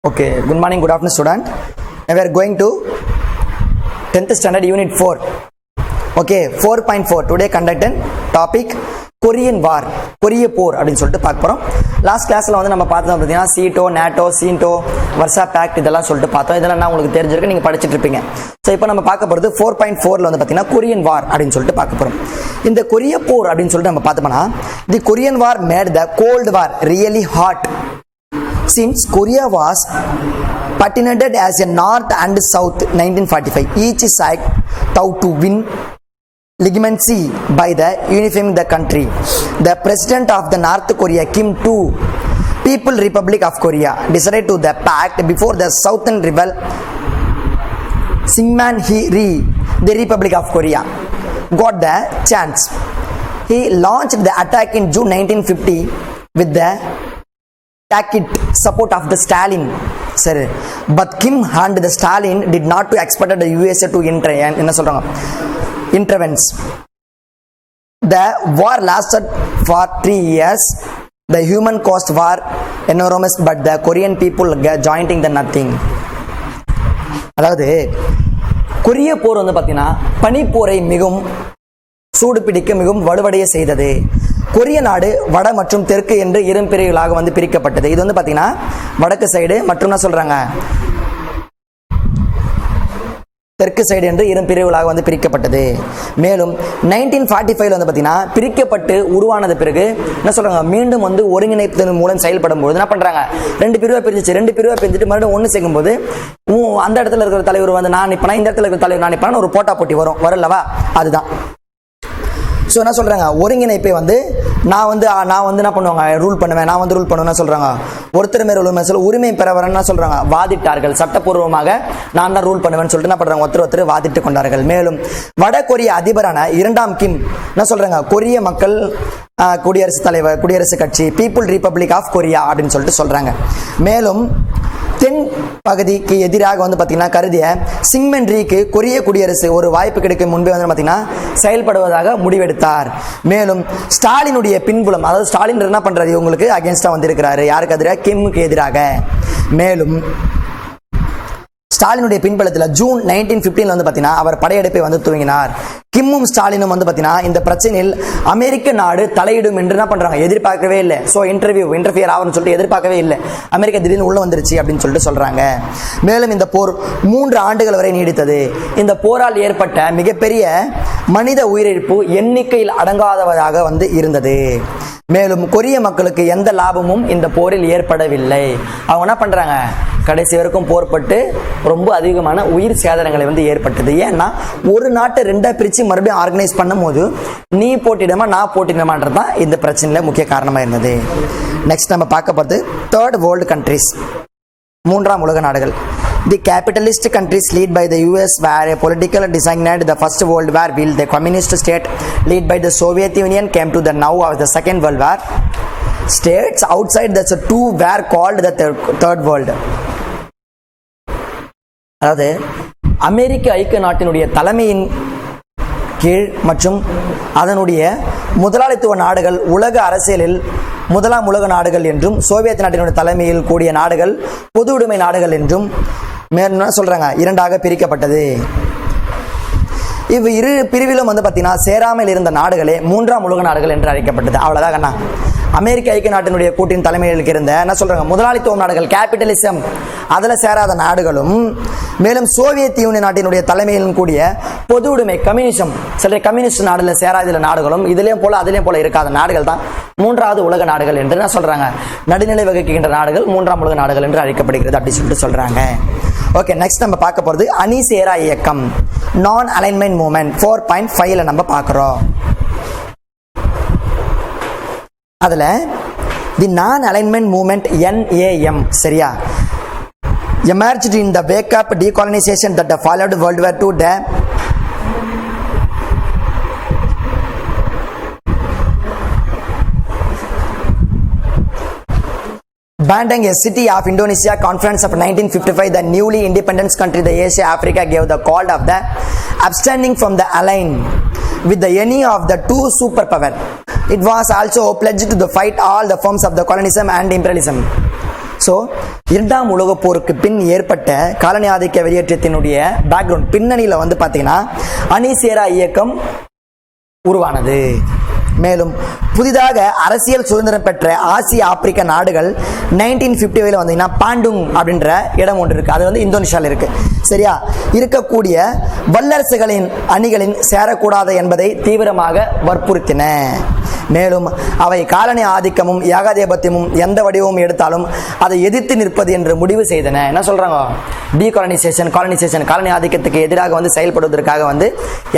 Okay, good morning, good afternoon, student. Now we are going to 10th standard unit 4. Okay, 4.4. Today conducted topic Korean War, கொரிய போர் அப்படின்னு சொல்லிட்டு பார்க்க போறோம். Last கிளாஸ்ல வந்து நம்ம பார்த்தோம் பார்த்தீங்கன்னா சீட்டோ, நேட்டோ, சீன்டோ, வர்சா பேக்ட் இதெல்லாம் சொல்லிட்டு பார்த்தோம். இதெல்லாம் நான் உங்களுக்கு தெரிஞ்சிருக்கு, நீங்க படிச்சுட்டு இருப்பீங்க. ஸோ இப்போ நம்ம பார்க்க போறது 4.4ல வந்து பார்த்தீங்கன்னா கொரியன் வார் அப்படின்னு சொல்லிட்டு பார்க்க போறோம். இந்த கொரிய போர் அப்படின்னு சொல்லிட்டு நம்ம பார்த்தோம்னா the Korean war made the cold war really hot. Since Korea was partitioned as a North and South 1945, each side thought to win legitimacy by the unifying the country. The president of the North Korea, Kim II, People Republic of Korea, decided to the pact before the Southern rebel Syngman Rhee, the Republic of Korea, got the chance. He launched the attack in June 1950 with the tacit support of the Stalin, sir. But Kim and the Stalin did not to expect the USA to intervene. The war lasted for 3 years. The human cost war enormous, but the Korean people joining the nothing. அதாவது கொரிய போர் வந்து பார்த்தீங்கன்னா பனிப்போரை மிகவும் சூடு பிடிக்க மிகவும் வலுவடைய செய்தது. கொரிய நாடு வட மற்றும் தெற்கு என்று இரு பிரிவுகளாக வந்து பிரிக்கப்பட்டது. இது வந்து பாத்தீங்கன்னா வடக்கு சைடு மற்றும் என்ன சொல்றாங்க தெற்கு சைடு என்று இரு பிரிவுகளாக வந்து பிரிக்கப்பட்டது. மேலும் 1945 வந்து பாத்தீங்கன்னா பிரிக்கப்பட்டு உருவானது பிறகு என்ன சொல்றாங்க மீண்டும் வந்து ஒருங்கிணைப்பதன் மூலம் செயல்படும் போது என்ன பண்றாங்க ரெண்டு பிரிவா பிரிஞ்சிட்டு மறுபடியும் ஒன்று சேர்க்கும் போது அந்த இடத்துல இருக்கிற தலைவர் வந்து நான் நிப்பனா, இந்த இடத்துல இருக்கிற தலைவர் நான் நிப்பனா ஒரு போட்டா போட்டி வரலவா, அதுதான். ஸோ என்ன சொல்றாங்க ஒருங்கிணைப்பை வந்து நான் வந்து என்ன பண்ணுவாங்க ரூல் பண்ணுவேன் சொல்றாங்க. ஒருத்தர் மேல உரிமை பெற வரேன்னு சொல்றாங்க வாதிட்டார்கள். சட்டப்பூர்வமாக நான் தான் ரூல் பண்ணுவேன்னு சொல்லிட்டு என்ன பண்றாங்க ஒருத்தர் வாதிட்டு கொண்டார்கள். மேலும் வட கொரிய அதிபரான 2ஆம் கிம் என்ன சொல்றாங்க கொரிய மக்கள் குடியரசுத் தலைவர் குடியரசுக் கட்சி பீப்புள் ரிப்பப்ளிக் ஆஃப் கொரியா அப்படின்னு சொல்லிட்டு சொல்றாங்க. மேலும் தென் பகுதிக்கு எதிராக வந்து பார்த்தீங்கன்னா கருதிய சிங்மென் ரீக்கு கொரிய குடியரசு ஒரு வாய்ப்பு கிடைக்கும் முன்பே வந்து பார்த்தீங்கன்னா செயல்படுவதாக முடிவெடுத்தார். மேலும் ஸ்டாலினுடைய பின்புலம், அதாவது ஸ்டாலின் என்ன பண்றாரு இவங்களுக்கு அகேன்ஸ்டா வந்து இருக்கிறாரு, யாருக்கு எதிராக கிம்முக்கு எதிராக. மேலும் ஸ்டாலினுடைய பின்புலத்தில் ஜூன் 1915 வந்து பார்த்தீங்கன்னா அவர் படையெடுப்பை வந்து துவங்கினார். கிம்மும் ஸ்டாலினும் வந்து பார்த்தீங்கன்னா இந்த பிரச்சனையில் அமெரிக்க நாடு தலையிடும் என்று என்ன பண்றாங்க எதிர்பார்க்கவே இல்லை. ஸோ இன்டர்ஃபியர் ஆகும்னு சொல்லிட்டு எதிர்பார்க்கவே இல்லை. அமெரிக்கா திடீர்னு உள்ள வந்துருச்சு அப்படின்னு சொல்லிட்டு சொல்றாங்க. மேலும் இந்த போர் 3 ஆண்டுகள் வரை நீடித்தது. இந்த போரால் ஏற்பட்ட மிகப்பெரிய மனித உயிரிழப்பு எண்ணிக்கையில் அடங்காதவதாக வந்து இருந்தது. மேலும் கொரிய மக்களுக்கு எந்த லாபமும் இந்த போரில் ஏற்படவில்லை. அவங்க என்ன பண்றாங்க கடைசி வரைக்கும் போர்பட்டு ரொம்ப அதிகமான உயிர் சேதங்களை வந்து ஏற்பட்டது. ஏன்னா ஒரு நாட்டை 2ஆ பிரிச்சு மறுபடியும் ஆர்கனைஸ் பண்ணும் போது நீ போட்டிடமா நான் போட்டிடமான்றதுதான் இந்த பிரச்சனையில முக்கிய காரணமா இருந்தது. நெக்ஸ்ட் நம்ம பார்க்க போறது தேர்ட் வேர்ல்டு கண்ட்ரிஸ், 3ஆம் உலக நாடுகள். The capitalist countries led by the US were a political designed the First World War, while the communist state led by the Soviet Union came to the now of the Second World War. States outside the two were called the Third World. அதாவது அமெரிக்க ஐக்கிய நாட்டினுடைய தலைமையின் கீழ் மற்றும் அதனுடைய முதலாளித்துவ நாடுகள் உலக அரசியலில் 1ஆம் உலக நாடுகள் என்றும் சோவியத் நாட்டினுடைய தலைமையில் கூடிய நாடுகள் பொது உடைமை நாடுகள் என்றும் மேலும் சொல்றாங்க 2ஆக பிரிக்கப்பட்டது. இரு பிரிவிலும் வந்து பார்த்தீங்கன்னா சேராமல் இருந்த நாடுகளே 3ஆம் உலக நாடுகள் என்று அழைக்கப்பட்டது. அவ்வளவுதான் கண்ணா. அமெரிக்க ஐக்கிய நாட்டினுடைய கூட்டின் தலைமையில் இருந்த என்ன சொல்றாங்க முதலாளித்துவ நாடுகள் கேபிட்டலிசம் அதுல சேராத நாடுகளும், மேலும் சோவியத் யூனியன் நாட்டினுடைய தலைமையிலும் கூடிய பொது உடைமை கம்யூனிசம் சில கம்யூனிஸ்ட் நாடுல சேராத நாடுகளும் இதுலயும் போல அதிலையும் போல இருக்காத நாடுகள் தான் 3வது உலக நாடுகள் என்று என்ன சொல்றாங்க நடுநிலை வகிக்கின்ற நாடுகள் 3ஆம் உலக நாடுகள் என்று அழைக்கப்படுகிறது அப்படி சொல்லிட்டு சொல்றாங்க. ஓகே, நெக்ஸ்ட் நம்ம பார்க்க போறது அணிசேரா இயக்கம், நான் அலைன்மெண்ட் மூவ்மெண்ட் 4.5ல நம்ம பார்க்கிறோம். அதுல தி நான் அலைன்மெண்ட் மூவ்மெண்ட் NAM சரியா emerged in the wake up decolonization that followed World War II. The Bandung, a city of Indonesia, Conference of 1955, the newly independent country, the Asia Africa, gave the call of the abstaining from the alliance with the any of the two superpower. It was also pledged to fight all the forms of the colonialism and imperialism. So so இரண்டாம் உலகப் போருக்கு பின் ஏற்பட்ட colony ஆதிக்க வெளியேற்றத்தினுடைய background பின்னணியில் வந்து பார்த்தீங்கன்னா அணிசேரா இயக்கம் உருவானது. மேலும் புதிதாக அரசியல் சுதந்திரம் பெற்ற ஆசிய ஆப்பிரிக்க நாடுகள் 1950 வந்தீங்கன்னா பாண்டுங் அப்படின்ற இடம் ஒன்று இருக்கு. அது வந்து இந்தோனேஷியாவில் இருக்கு. சரியா, இருக்கக்கூடிய வல்லரசுகளின் அணிகளின் சேரக்கூடாது என்பதை தீவிரமாக வற்புறுத்தின. மேலும் அவை காலனி ஆதிக்கமும் ஏகாதிபத்தியமும் எந்த வடிவமும் எடுத்தாலும் அதை எதிர்த்து நிற்பது என்று முடிவு செய்தன. என்ன சொல்றாங்க? டீகாலனைசேஷன், காலனி ஆதிக்கத்துக்கு எதிராக வந்து செயல்படுவதற்காக வந்து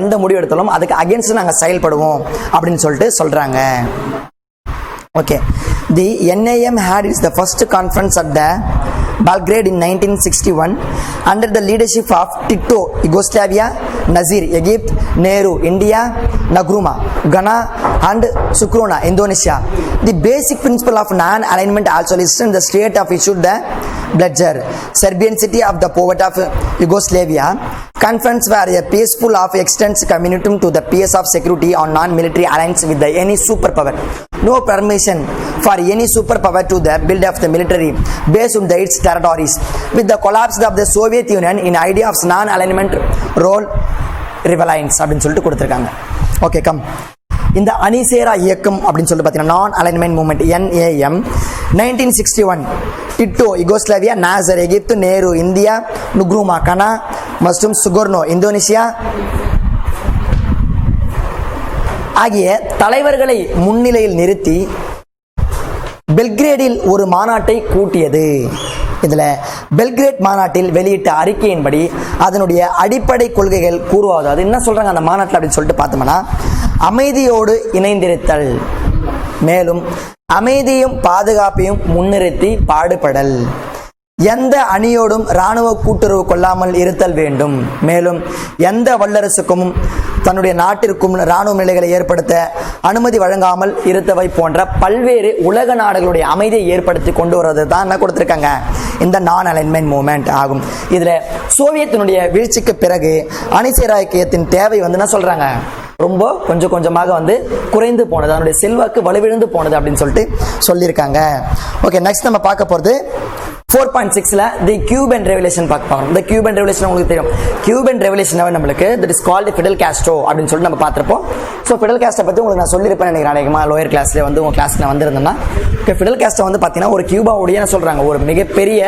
எந்த முடிவு எடுத்தாலும் அதுக்கு அகேன்ஸ்ட் நாங்கள் செயல்படுவோம் அப்படின்னு சொல்லிட்டு சொல்றாங்க. Okay, the NAM had its the first conference at the Belgrade in 1961 under the leadership of Tito, Yugoslavia, Nasir, Egypt, Nehru, India, Nkrumah, Ghana, and Sukarno, Indonesia. The basic principle of non-alignment also listed in the state of issued the Bludger, Serbian city of the poet of Yugoslavia. Conference were a peaceful of extends commitment to the peace of security on non-military alliance with the any superpower. No permission for any superpower to the build of the military based on its territories. With the collapse of the Soviet Union in idea of non-alignment role relevance அப்படின்னு சொல்லிட்டு கொடுத்துருக்காங்க. Okay, come. இந்த அணிசேரா இயக்கம் அப்படின்னு சொல்லிட்டு பார்த்தீங்கன்னா non alignment movement NAM 1961 Tito Yugoslavia, Nasser Egypt, Nehru India, Nkrumah Ghana மற்றும் சுகர்னோ இந்தோனேஷியா ஆகிய தலைவர்களை முன்னிலையில் நிறுத்தி பெல்கிரேடில் ஒரு மாநாட்டை கூட்டியது. இதில் பெல்கிரேட் மாநாட்டில் வெளியிட்ட அறிக்கையின்படி அதனுடைய அடிப்படை கொள்கைகள் கூறுவது அது என்ன சொல்றாங்க அந்த மாநாட்டில் அப்படின்னு சொல்லிட்டு பார்த்தோம்னா, அமைதியோடு இணைந்திருத்தல், மேலும் அமைதியும் பாதுகாப்பையும் முன்னிறுத்தி பாடுபடல், எந்த அணியோடும் இராணுவ கூட்டுறவு கொள்ளாமல் இருத்தல் வேண்டும், மேலும் எந்த வல்லரசுக்கும் தன்னுடைய நாட்டிற்கும் இராணுவ நிலைகளை ஏற்படுத்த அனுமதி வழங்காமல் இருத்தவை போன்ற பல்வேறு உலக நாடுகளுடைய அமைதியை ஏற்படுத்தி கொண்டு வருவது தான் என்ன கொடுத்திருக்காங்க இந்த நான் அலைன்மெண்ட் மூவ்மெண்ட் ஆகும். இதுல சோவியத்தினுடைய வீழ்ச்சிக்கு பிறகு அணிசேரா ஐக்கியத்தின் தேவை வந்து என்ன சொல்றாங்க ரொம்ப கொஞ்சம் கொஞ்சமாக வந்து குறைந்து போனது, அதனுடைய செல்வாக்கு வலுவிழந்து போனது அப்படின்னு சொல்லிட்டு சொல்லியிருக்காங்க. ஓகே, நெக்ஸ்ட் நம்ம பார்க்க போறது 4.6ல தி கியூபன் ரெவல்யூஷன் பார்க்க போறோம். இந்த கியூபன் ரெவல்யூஷன் உங்களுக்கு தெரியும். கியூபன் ரெவல்யூஷன் நம்மளுக்கு that is called Fidel Castro அப்படின்னு சொல்லிட்டு நம்ம பார்த்திருப்போம். ஸோ ஃபிடல் காஸ்ட்ரை பற்றி உங்களுக்கு நான் சொல்லியிருப்பேன் நினைக்கிறேன். அநேகமாக லோயர் கிளாஸ்ல வந்து உங்க கிளாஸ்க்கு நான் வந்திருந்தேன்னா ஃபிடல் காஸ்ட்ரை வந்து பார்த்தீங்கன்னா ஒரு கியூபாவுடைய சொல்றாங்க ஒரு மிகப்பெரிய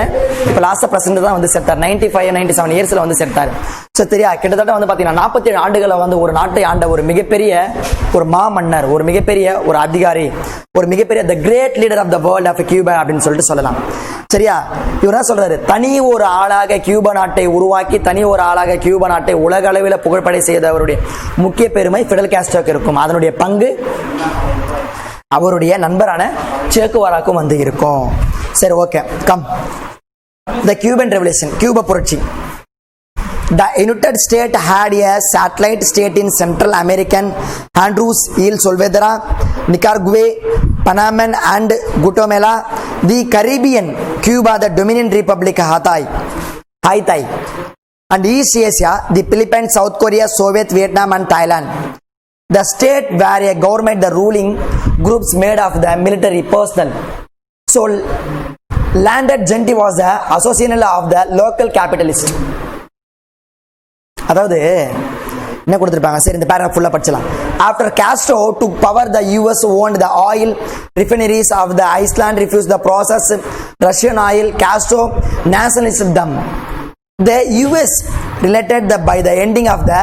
இப்போ லாஸ்ட் பிரசிடென்ட் தான் வந்து செத்தார். 95-97 இயர்ஸ்ல வந்து செத்தார். ஸோ தெரியா கிட்டத்தட்ட வந்து பார்த்தீங்கன்னா 47 ஆண்டுகளை வந்து ஒரு நாட்டை ஆண்ட ஒரு மிகப்பெரிய ஒரு மாமன்னர், ஒரு மிகப்பெரிய ஒரு அதிகாரி, ஒரு மிகப்பெரிய the great leader of the world of Cuba அப்படின்னு சொல்லிட்டு சொல்லலாம். சரியா, இவர் என்ன சொல்றாரு, தனி ஒரு ஆளாக கியூபா நாட்டை உருவாக்கி தனி ஒரு ஆளாக கியூபா நாட்டை உலக அளவில் புகழ்படை செய்தவருடைய முக்கிய பெருமை ஃபிடல் காஸ்ட்ரோக்கு இருக்கும். அதனுடைய பங்கு அவருடைய நண்பரான சேக்குவாராக்கும் வந்து இருக்கும். சரி, ஓகே, கம். த கியூபன் ரெவல்யூஷன், கியூபா புரட்சி. The United States had a satellite state in Central American Andros, El Salvador, Nicaragua, Panama and Guatemala. The Caribbean, Cuba, the Dominican Republic Haiti, and East Asia, the Philippines, South Korea, Soviet, Vietnam and Thailand. The state were a government, the ruling groups made of the military personnel. So, landed gentry was the association of the local capitalist. அதாவது என்ன கொடுத்திருப்பாங்க, சரி இந்த paragraph ஃபுல்லா படிச்சலாம். After Castro took power, the US owned the oil refineries of the Iceland, refused the process Russian oil. Castro nationalized them. The US related by the ending of the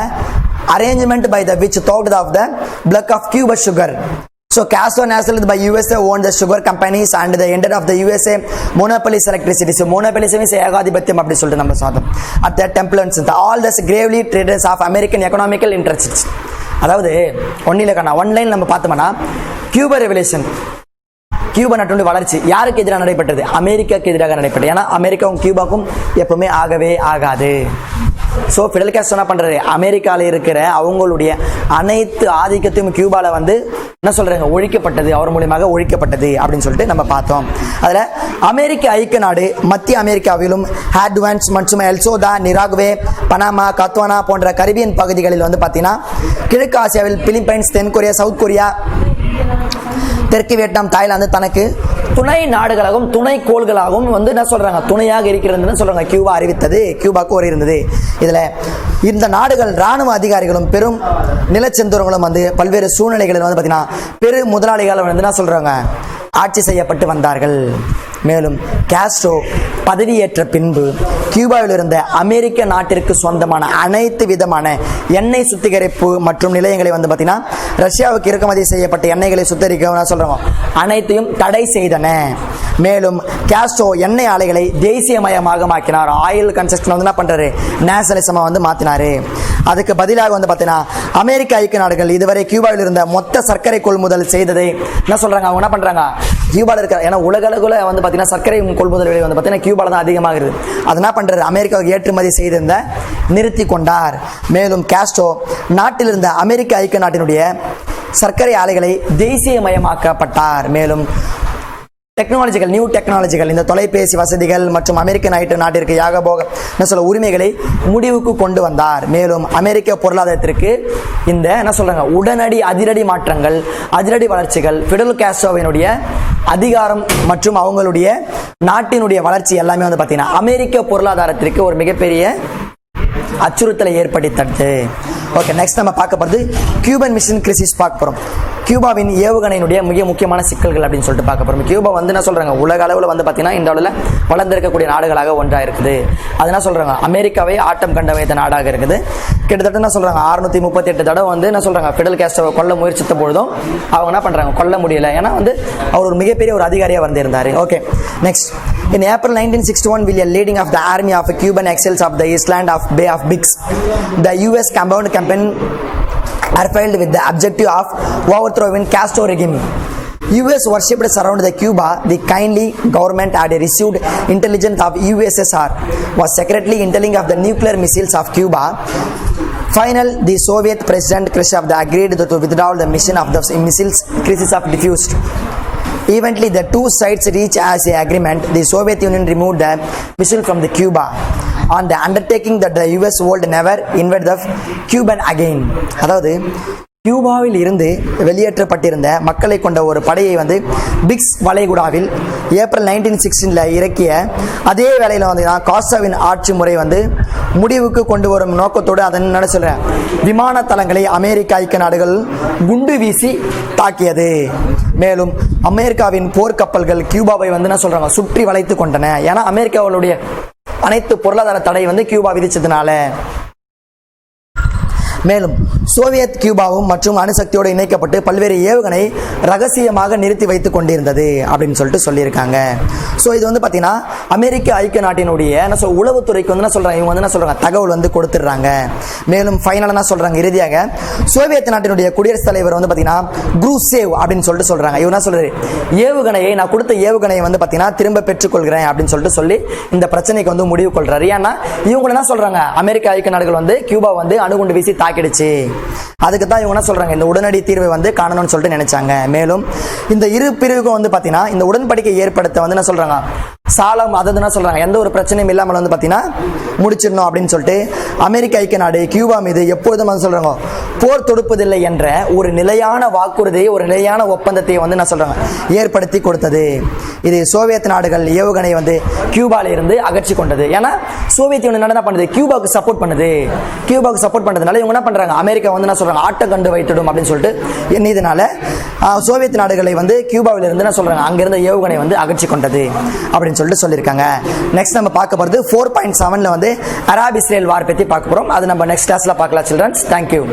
arrangement by the which thought of the block of Cuba sugar. So Castro nationalized by USA owned the sugar companies and the ended of the USA monopoly electricity. So monopolism is ஏகாதிபத்தியம் அப்படி சொல்லிட்டு நம்ம சொன்னோம். At the templates all the gravely traders of American economical interests. அதாவது one line நம்ம பார்த்தோம்னா Cuba revolution, Cuba நாட்டுடைய வளர்ச்சி யாருக்கு எதிராக நடைபெற்றது? அமெரிக்காவுக்கு எதிராக நடைபெற்றது. ஏன்னா அமெரிக்காவும் கியூபாக்கும் எப்பவுமே ஆகவே ஆகாது. ஸோ ஃபிடல் காஸ்ட்ரோ என்ன பண்றாரு, அமெரிக்காவில் இருக்கிற அவங்களுடைய அனைத்து ஆதிக்கத்தையும் கியூபால வந்து என்ன சொல்றாங்க ஒழிக்கப்பட்டது, அவர் மூலியமாக ஒழிக்கப்பட்டது அப்படின்னு சொல்லிட்டு நம்ம பார்த்தோம். அதுல அமெரிக்க ஐக்கிய நாடு மத்திய அமெரிக்காவிலும் ஹாட்வான்ஸ் மற்றும் எல்சோதா, நிராகுவே, பனாமா, கத்வானா போன்ற கரிபியன் பகுதிகளில் வந்து பார்த்தீங்கன்னா கிழக்கு ஆசியாவில் பிலிப்பைன்ஸ், தென்கொரியா, சவுத் கொரியா தெற்கு வியட்நாம், தாய்லாந்து தனக்கு துணை நாடுகளாகவும் துணை கோள்களாகவும் வந்து என்ன சொல்றாங்க, துணையாக இருக்கிறதுன்னு சொல்றாங்க. கியூபா அறிவித்தது, கியூபாக்கு ஒரு இருந்தது. இதுல இந்த நாடுகள் ராணுவ அதிகாரிகளும் பெரும் நிலச்செந்தூரங்களும் வந்து பல்வேறு சூழ்நிலைகளில் வந்து பார்த்தீங்கன்னா பெரு முதலாளிகள் வந்து என்ன சொல்றாங்க, ஆட்சி செய்யப்பட்டு வந்தார்கள். மேலும் காஸ்ட்ரோ பதவியேற்ற பின்பு கியூபாவில் இருந்த அமெரிக்க நாட்டிற்கு சொந்தமான அனைத்து விதமான எண்ணெய் சுத்திகரிப்பு மற்றும் நிலையங்களை வந்து பார்த்தீங்கன்னா ரஷ்யாவுக்கு இறக்குமதி செய்யப்பட்ட எண்ணெய்களை சுத்திகரிக்க சொல்றாங்க, அனைத்தையும் தடை செய்தன. மேலும் காஸ்ட்ரோ எண்ணெய் ஆலைகளை தேசியமயமாக மாற்றினார். ஆயில் கன்ஸ்ட்ரக்ஷன் வந்து என்ன பண்றாரு, நேஷனலிசமா வந்து மாத்தினாரு. அதுக்கு பதிலாக வந்து பார்த்தீங்கன்னா அமெரிக்க ஐக்கிய நாடுகள் இதுவரை கியூபாவில் இருந்த மொத்த சர்க்கரை கொள்முதல் செய்ததை என்ன சொல்றாங்க, அவங்க என்ன பண்றாங்க, கியூபாவில் இருக்க, ஏன்னா உலக அளவுல வந்து பார்த்தீங்கன்னா சர்க்கரை கொள்முதல் விலை வந்து பார்த்தீங்கன்னா கியூபால தான் அதிகமாகிறது. அது என்ன பண்றாரு, அமெரிக்காவுக்கு ஏற்றுமதி செய்திருந்த நிறுத்தி கொண்டார். மேலும் காஸ்ட்ரோ நாட்டில் இருந்த அமெரிக்க ஐக்கிய நாட்டினுடைய சர்க்கரை ஆலைகளை தேசியமயமாக்கப்பட்டார். மேலும் டெக்னாலஜிகள், நியூ டெக்னாலஜிகள், இந்த தொலைபேசி வசதிகள் மற்றும் அமெரிக்க நாட்டிற்கு யாகபோக உரிமைகளை முடிவுக்கு கொண்டு வந்தார். மேலும் அமெரிக்க பொருளாதாரத்திற்கு இந்த என்ன சொல்றாங்க, உடனடி அதிரடி மாற்றங்கள், அதிரடி வளர்ச்சிகள், பிடல் காஸ்ட்ரோவினுடைய அதிகாரம் மற்றும் அவங்களுடைய நாட்டினுடைய வளர்ச்சி எல்லாமே வந்து பார்த்தீங்கன்னா அமெரிக்க பொருளாதாரத்திற்கு ஒரு மிகப்பெரிய அச்சுறுத்தலை ஏற்படுத்தது. ஓகே, நெக்ஸ்ட் நம்ம பார்க்க போகிறது கியூபன் மிஷன் கிரைசிஸ் பார்க்க போகிறோம். கியூபாவின் ஏவுகணையினுடைய மிக முக்கியமான சிக்கல்கள் அப்படின்னு சொல்லிட்டு பார்க்க போகிறோம். கியூபா வந்து என்ன சொல்கிறாங்க, உலக அளவில் வந்து பார்த்தீங்கன்னா இந்த அளவில் வளர்ந்திருக்கக்கூடிய நாடுகளாக ஒன்றாக இருக்குது. அது என்ன சொல்கிறாங்க, அமெரிக்காவை ஆட்டம் கண்ட வைத்த நாடாக இருக்குது. கிட்டத்தட்ட என்ன சொல்கிறாங்க, 638 தடவை வந்து என்ன சொல்கிறாங்க, பிடல் காஸ்ட்ரோவை கொல்ல முயற்சித்த பொழுதும் அவங்க என்ன பண்ணுறாங்க, கொல்ல முடியல. ஏன்னா வந்து அவர் ஒரு மிகப்பெரிய ஒரு அதிகாரியாக வந்திருந்தார். Okay, next. In April 1961, William, leading of the army of Cuban exiles of the Island of Bay of Bigs, the U.S. compound campaign are filed with the objective of overthrowing Castro regime. U.S. worshipped surround the Cuba. The kindly government had received intelligence of USSR was secretly intelling of the nuclear missiles of Cuba. Finally, the Soviet President Khrushchev agreed to withdraw the mission of the missiles. Crisis of diffused. Eventually, the two sides reached as an agreement. The Soviet Union removed the missile from the Cuba on the undertaking that the US would never invade the Cuban again. அதாவது கியூபாவில் இருந்து வெளியேற்றப்பட்டிருந்த மக்களை கொண்ட ஒரு படையை வந்து fix வளைகுடாவில் April 1916 இறக்கிய அதே வேளையில் வந்து காஸ்ட்ரோவின் ஆட்சி முறை வந்து முடிவுக்கு கொண்டு வரும் நோக்கத்தோடு அதன் என்ன சொல்றேன், விமான தளங்களை அமெரிக்க ஐக்கிய நாடுகள் குண்டு வீசி தாக்கியது. மேலும் அமெரிக்காவின் போர்க்கப்பல்கள் கியூபாவை வந்து என்ன சொல்றாங்க, சுற்றி வளைத்து கொண்டன. ஏன்னா அமெரிக்காவுடைய அனைத்து பொருளாதார தடை வந்து கியூபா விதிச்சதுனால. மேலும் சோவியத் கியூபாவும் மற்றும் அணுசக்தியோடு இணைக்கப்பட்டு பல்வேறு ஏவுகணை ரகசியமாக நிறுத்தி வைத்துக் கொண்டிருந்தது அப்படின்னு சொல்லிட்டு சொல்லியிருக்காங்க. ஸோ இது வந்து பார்த்தீங்கன்னா அமெரிக்க ஐக்கிய நாட்டினுடைய உளவுத்துறைக்கு வந்து என்ன சொல்றாங்க, இவங்க வந்து என்ன சொல்றாங்க, தகவல் வந்து கொடுத்துடுறாங்க. மேலும் ஃபைனலாக என்ன சொல்றாங்க, இறுதியாக சோவியத் நாட்டினுடைய குடியரசுத் தலைவர் வந்து பார்த்தீங்கன்னா குரூசேவ் அப்படின்னு சொல்லிட்டு சொல்றாங்க. இவர் என்ன சொல்றாரு, ஏவுகணையை நான் கொடுத்த ஏவுகணையை வந்து பார்த்தீங்கன்னா திரும்ப பெற்றுக்கொள்கிறேன் அப்படின்னு சொல்லிட்டு சொல்லி இந்த பிரச்சனைக்கு வந்து முடிவு கொள்றாரு. ஏன்னா இவங்க என்ன சொல்றாங்க, அமெரிக்க ஐக்கிய நாடுகள் வந்து கியூபா வந்து அணுகுண்டு வீசி தாக்கிடுச்சு. அதுக்கு தான் இவங்க என்ன சொல்றாங்க, இந்த உடனடி தீர்வை வந்து காணணும்னு சொல்லிட்டு நினைச்சாங்க. மேலும் இந்த இரு பிரிவுக்கும் வந்து பார்த்தீங்கன்னா இந்த உடன்படிக்கை ஏற்படுத்த வந்து என்ன சொல்றாங்க, சாலம், அதாவது என்ன சொல்றாங்க, எந்த ஒரு பிரச்சனையும் இல்லாமல் வந்து பார்த்தீங்கன்னா முடிச்சிடணும் அப்படின்னு சொல்லிட்டு அமெரிக்க ஐக்கிய நாடு கியூபா மீது எப்பொழுதும் வந்து சொல்றாங்க போர் தொடுப்பதில்லை என்ற ஒரு நிலையான வாக்குறுதியை, ஒரு நிலையான ஒப்பந்தத்தை வந்து என்ன சொல்றாங்க ஏற்படுத்தி கொடுத்தது. இது சோவியத் நாடுகள் ஏவுகணை வந்து கியூபால இருந்து அகற்றி கொண்டது. ஏன்னா சோவியத் யூனியன் என்ன பண்ணுது, கியூபாவுக்கு சப்போர்ட் பண்ணுது. கியூபாவுக்கு சப்போர்ட் பண்ணதுனால இவங்க என்ன பண்றாங்க, அமெரிக்கா வந்து என்ன சொல்றாங்க, ஆட்டம் கண்டு வைத்திடும் அப்படின்னு சொல்லிட்டு எண்ணியதுனால சோவியத் நாடுகளை வந்து கியூபாவில் இருந்து என்ன சொல்றாங்க, அங்கிருந்த ஏவுகணை வந்து அகற்றி கொண்டது அப்படின்னு சொல்லிட்டு சொல்லியிருக்காங்க. நெக்ஸ்ட் நம்ம பார்க்க போறது 4.7ல வந்து அரப் இஸ்ரேல் வார் பத்தி பார்க்க போறோம். அது நம்ம நெக்ஸ்ட் கிளாஸ்ல பார்க்கலாம் சில்ட்ரன்ஸ். தேங்க்யூ.